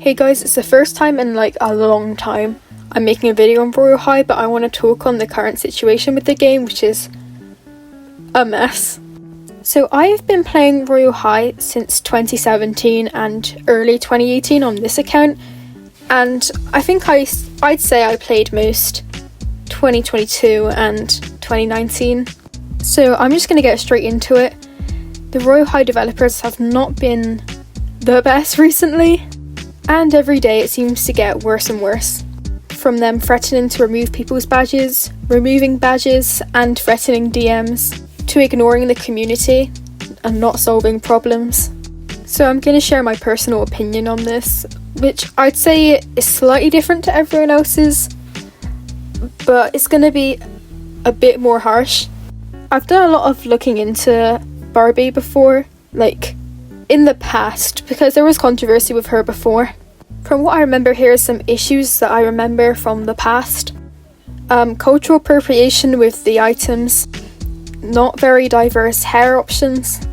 Hey guys, it's the first time in like a long time I'm making a video on Royale High, but I want to talk on the current situation with the game, which is a mess. So I've been playing Royale High since 2017 and early 2018 on this account, and I think I'd say I played most 2022 and 2019. So I'm just going to get straight into it. The Royale High developers have not been the best recently, and every day it seems to get worse and worse. From them threatening to remove people's badges, removing badges, and threatening DMs, to ignoring the community and not solving problems. So I'm going to share my personal opinion on this, which I'd say is slightly different to everyone else's, but it's going to be a bit more harsh. I've done a lot of looking into Barbie before, like in the past, because there was controversy with her before. From what I remember, here are some issues that I remember from the past. Cultural appropriation with the items, not very diverse hair options,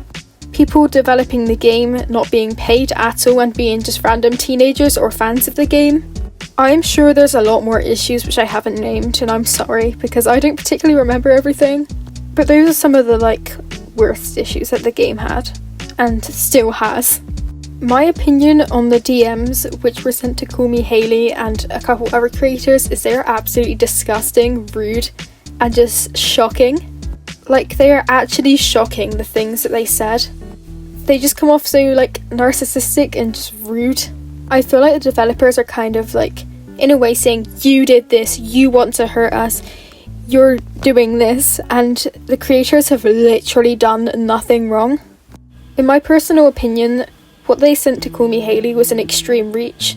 people developing the game not being paid at all and being just random teenagers or fans of the game. I'm sure there's a lot more issues which I haven't named, and I'm sorry because I don't particularly remember everything. But those are some of the worst issues that the game had, and still has. My opinion on the DMs which were sent to Call Me Hayley and a couple other creators is they are absolutely disgusting, rude, and just shocking. They are actually shocking, the things that they said. They just come off so narcissistic and just rude. I feel like the developers are kind of in a way saying, you did this, you want to hurt us, you're doing this, and the creators have literally done nothing wrong. In my personal opinion, what they sent to Call Me Hayley was an extreme reach.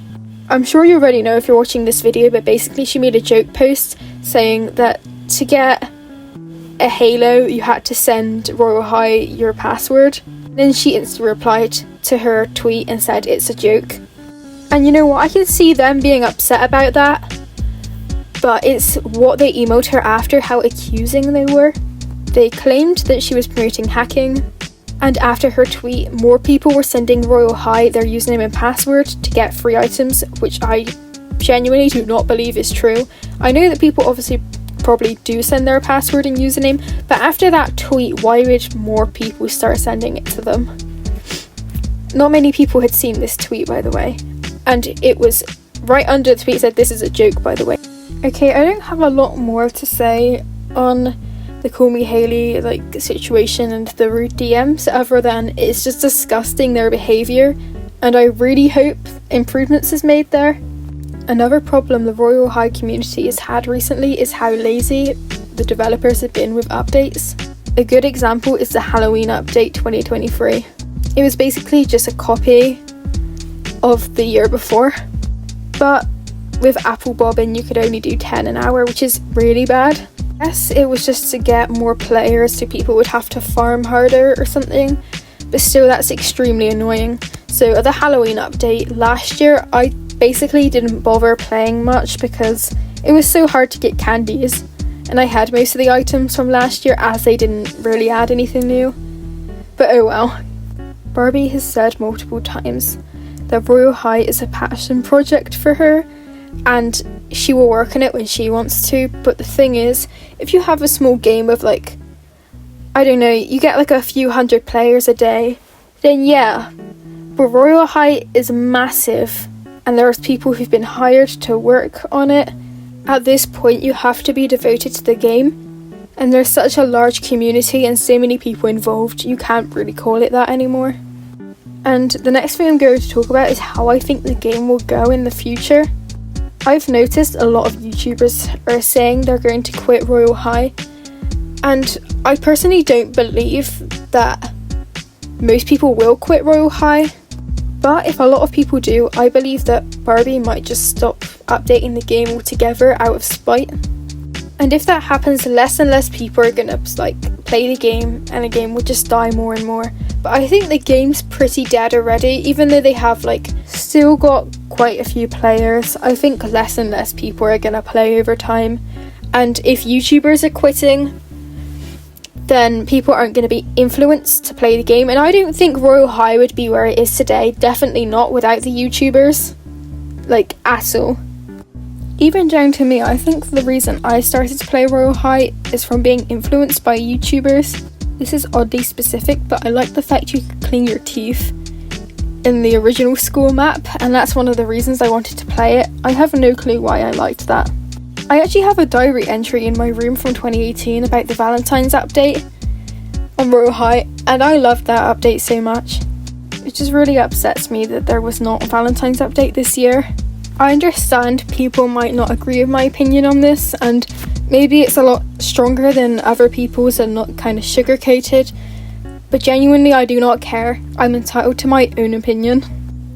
I'm sure you already know if you're watching this video, but basically she made a joke post saying that to get a halo you had to send Royale High your password. Then she instantly replied to her tweet and said it's a joke. And you know what, I can see them being upset about that, but it's what they emailed her after, how accusing they were. They claimed that she was promoting hacking, and after her tweet, more people were sending Royale High their username and password to get free items, which I genuinely do not believe is true. I know that people obviously probably do send their password and username, but after that tweet, why would more people start sending it to them? Not many people had seen this tweet, by the way, and it was right under the tweet said, "This is a joke, by the way." Okay, I don't have a lot more to say on the Call Me Hayley situation and the rude DMs, other than it's just disgusting their behaviour, and I really hope improvements is made there. Another problem the Royale High community has had recently is how lazy the developers have been with updates. A good example is the Halloween update 2023. It was basically just a copy of the year before, but with apple bobbing you could only do 10 an hour, which is really bad. Yes, it was just to get more players so people would have to farm harder or something, but still that's extremely annoying. So the Halloween update last year, I basically didn't bother playing much because it was so hard to get candies, and I had most of the items from last year as they didn't really add anything new. But oh well. Barbie has said multiple times that Royale High is a passion project for her, and she will work on it when she wants to, but the thing is, if you have a small game of I don't know, you get a few hundred players a day, then yeah. But Royale High is massive, and there's people who've been hired to work on it. At this point you have to be devoted to the game, and there's such a large community and so many people involved, you can't really call it that anymore. And the next thing I'm going to talk about is how I think the game will go in the future. I've noticed a lot of YouTubers are saying they're going to quit Royale High, and I personally don't believe that most people will quit Royale High, but if a lot of people do, I believe that Barbie might just stop updating the game altogether out of spite. And if that happens, less and less people are gonna play the game, and the game will just die more and more. But I think the game's pretty dead already, even though they have still got quite a few players. I think less and less people are gonna play over time, and if YouTubers are quitting, then people aren't going to be influenced to play the game, and I don't think Royale High would be where it is today, definitely not without the YouTubers. like at all. Even down to me, I think the reason I started to play Royale High is from being influenced by YouTubers. This is oddly specific, but I like the fact you can clean your teeth in the original school map, and that's one of the reasons I wanted to play it. I have no clue why I liked that. I actually have a diary entry in my room from 2018 about the Valentine's update on Royale High, and I loved that update so much. It just really upsets me that there was not a Valentine's update this year. I understand people might not agree with my opinion on this, and maybe it's a lot stronger than other people's and not kind of sugar-coated, but genuinely I do not care. I'm entitled to my own opinion,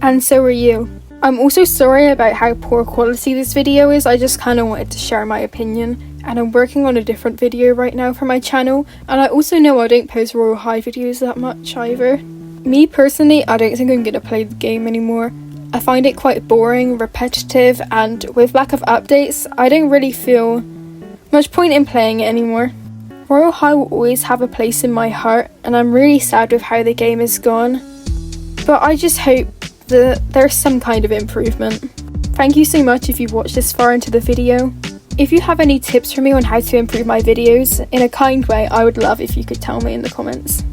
and so are you. I'm also sorry about how poor quality this video is. I just kind of wanted to share my opinion, and I'm working on a different video right now for my channel, and I also know I don't post Royale High videos that much either. Me personally, I don't think I'm going to play the game anymore. I find it quite boring, repetitive, and with lack of updates, I don't really feel much point in playing it anymore. Royale High will always have a place in my heart, and I'm really sad with how the game is gone. But I just hope that there's some kind of improvement. Thank you so much if you've watched this far into the video. If you have any tips for me on how to improve my videos in a kind way, I would love if you could tell me in the comments.